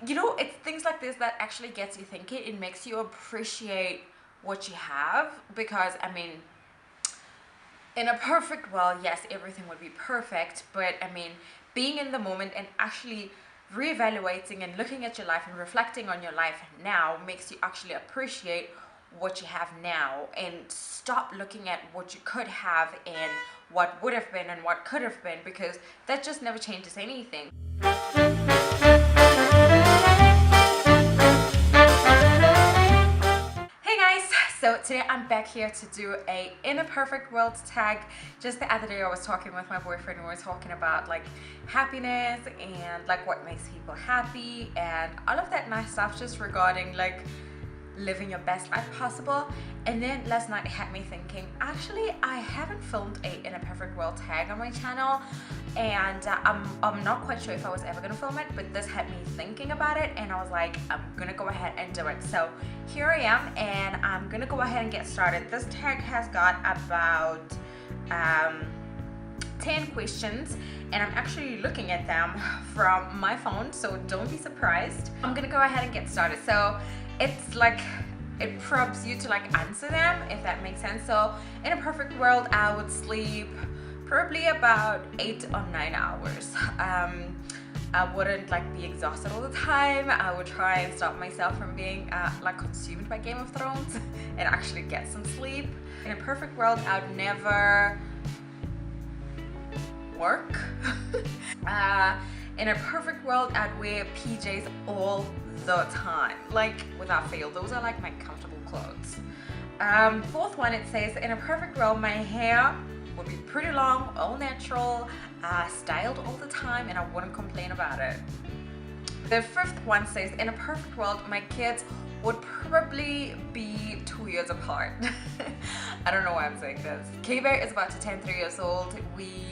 you know, it's things like this that actually gets you thinking. It makes you appreciate what you have, because I mean, in a perfect world, yes, everything would be perfect, but I mean, being in the moment and actually reevaluating and looking at your life and reflecting on your life now makes you actually appreciate what you have now, and stop looking at what you could have and what would have been and what could have been, because that just never changes anything. Hey guys, so today I'm back here to do a in a perfect world tag. Just the other day I was talking with my boyfriend and we were talking about like happiness and like what makes people happy and all of that nice stuff, just regarding like living your best life possible. And then last night it had me thinking, actually I haven't filmed a in a perfect world tag on my channel, and I'm not quite sure if I was ever gonna film it, but this had me thinking about it and I was like, I'm gonna go ahead and do it. So here I am, and I'm gonna go ahead and get started. This tag has got about 10 questions, and I'm actually looking at them from my phone, so don't be surprised. I'm gonna go ahead and get started. So it's like, it prompts you to like answer them, if that makes sense. So in a perfect world, I would sleep probably about 8 or 9 hours. I wouldn't like be exhausted all the time. I would try and stop myself from being like consumed by Game of Thrones and actually get some sleep. In a perfect world, I would never work. In a perfect world, I'd wear PJs all the time, like without fail. Those are like my comfortable clothes. Fourth one, it says, in a perfect world, my hair would be pretty long, all natural, styled all the time, and I wouldn't complain about it. The fifth one says, in a perfect world, my kids would probably be 2 years apart. I don't know why I'm saying this. K-Bear is about to turn 3 years old. We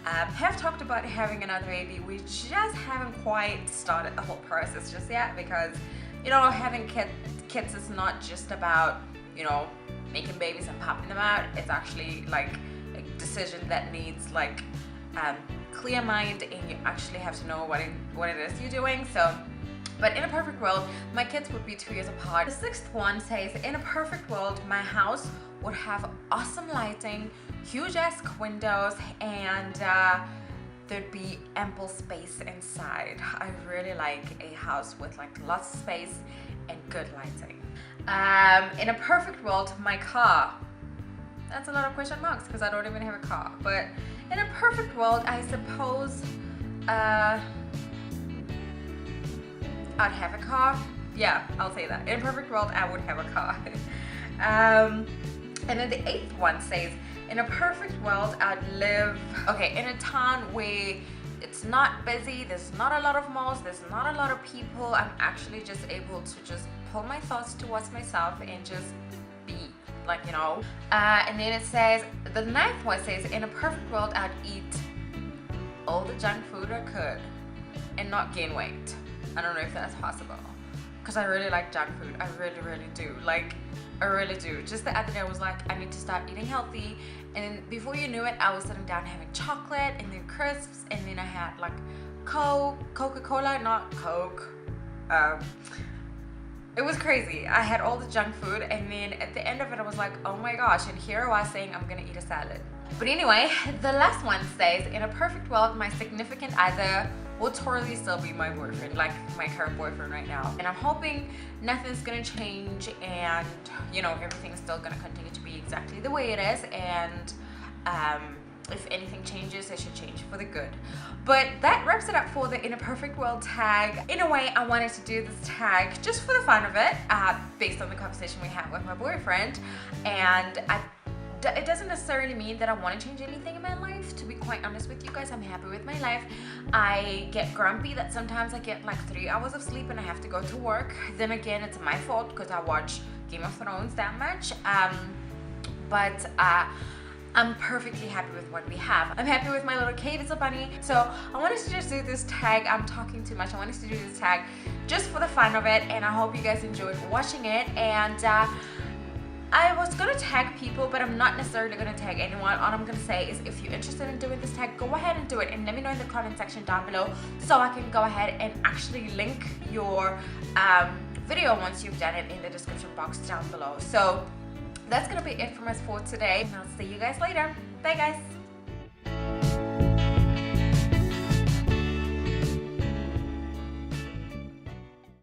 have talked about having another baby. We just haven't quite started the whole process just yet, because you know, having kids is not just about, you know, making babies and popping them out. It's actually like a decision that needs like clear mind, and you actually have to know what it is you're doing. So but in a perfect world, my kids would be 2 years apart. The sixth one says, in a perfect world, my house would have awesome lighting, huge ass windows, and there'd be ample space inside. I really like a house with like lots of space and good lighting. In a perfect world, my car. That's a lot of question marks because I don't even have a car. But in a perfect world, I suppose I'd have a car. Yeah, I'll say that. In a perfect world, I would have a car. And then the eighth one says, in a perfect world, I'd live, okay, in a town where it's not busy, there's not a lot of malls, there's not a lot of people. I'm actually just able to just pull my thoughts towards myself and just be, like, you know. And then it says, the ninth one says, in a perfect world, I'd eat all the junk food I could and not gain weight. I don't know if that's possible, because I really like junk food. I really do. Like, I really do. Just the other day I was like, I need to start eating healthy, and before you knew it, I was sitting down having chocolate and then crisps, and then I had like Coca-Cola, not Coke. It was crazy. I had all the junk food, and then at the end of it I was like, oh my gosh, and here I was saying I'm gonna eat a salad. But anyway, the last one says, in a perfect world, my significant other will totally still be my boyfriend, like my current boyfriend right now. And I'm hoping nothing's gonna change, and you know, everything's still gonna continue to be exactly the way it is, and if anything changes, it should change for the good. But that wraps it up for the in a perfect world tag. In a way, I wanted to do this tag just for the fun of it, based on the conversation we had with my boyfriend. And it doesn't necessarily mean that I want to change anything in my life. To be quite honest with you guys, I'm happy with my life. I get grumpy that sometimes I get like 3 hours of sleep and I have to go to work. Then again, it's my fault because I watch Game of Thrones that much. But I'm perfectly happy with what we have. I'm happy with my little little bunny. So I wanted to just do this tag. I'm talking too much. I wanted to do this tag just for the fun of it, and I hope you guys enjoyed watching it. And I was gonna tag people, but I'm not necessarily gonna tag anyone. All I'm gonna say is if you're interested in doing this tag, go ahead and do it, and let me know in the comment section down below so I can go ahead and actually link your video once you've done it in the description box down below. So that's gonna be it from us for today, and I'll see you guys later. Bye guys.